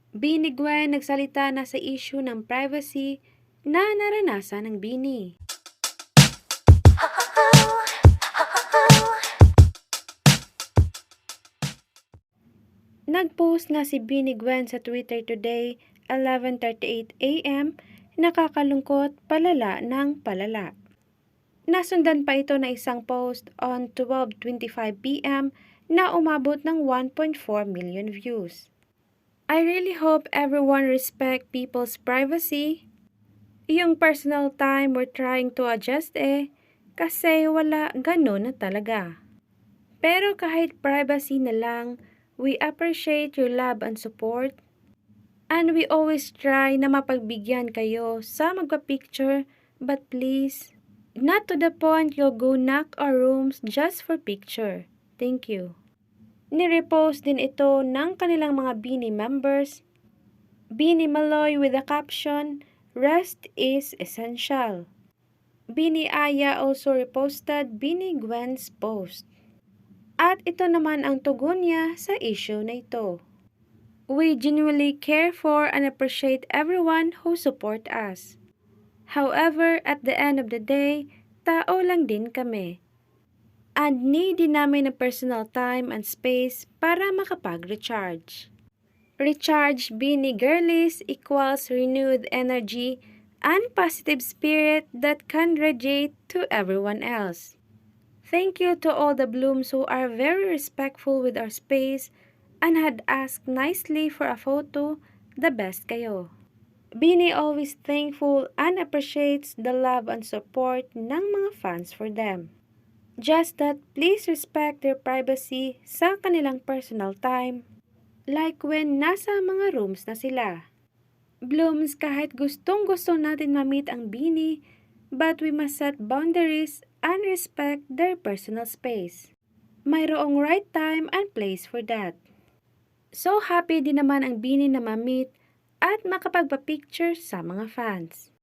Bini Gwen nagsalita na sa issue ng privacy na naranasan ng Bini. Nag-post nga si Bini Gwen sa Twitter today, 11:38 AM, nakakalungkot, palala ng palala. Nasundan pa ito na isang post on 12:25 PM na umabot ng 1.4 million views. I really hope everyone respect people's privacy. Yung personal time we're trying to adjust kasi wala ganun na talaga. Pero kahit privacy na lang, we appreciate your love and support. And we always try na mapagbigyan kayo sa magpa-picture, but please, not to the point you'll go knock our rooms just for picture. Thank you. Nirepost din ito ng kanilang mga Bini members. Bini Maloy with the caption, "Rest is essential." Bini Aya also reposted Bini Gwen's post. At ito naman ang tugon niya sa issue na ito. We genuinely care for and appreciate everyone who support us. However, at the end of the day, tao lang din kami. And need din namin ng personal time and space para makapag-recharge. Recharge Bini Girlies equals renewed energy and positive spirit that can radiate to everyone else. Thank you to all the blooms who are very respectful with our space and had asked nicely for a photo. The best kayo. Bini always thankful and appreciates the love and support ng mga fans for them. Just that please respect their privacy sa kanilang personal time, like when nasa mga rooms na sila. Blooms, kahit gustong-gusto natin ma-meet ang Bini, but we must set boundaries and respect their personal space. Mayroong right time and place for that. So happy din naman ang Bini na ma-meet at makapagpa-picture sa mga fans.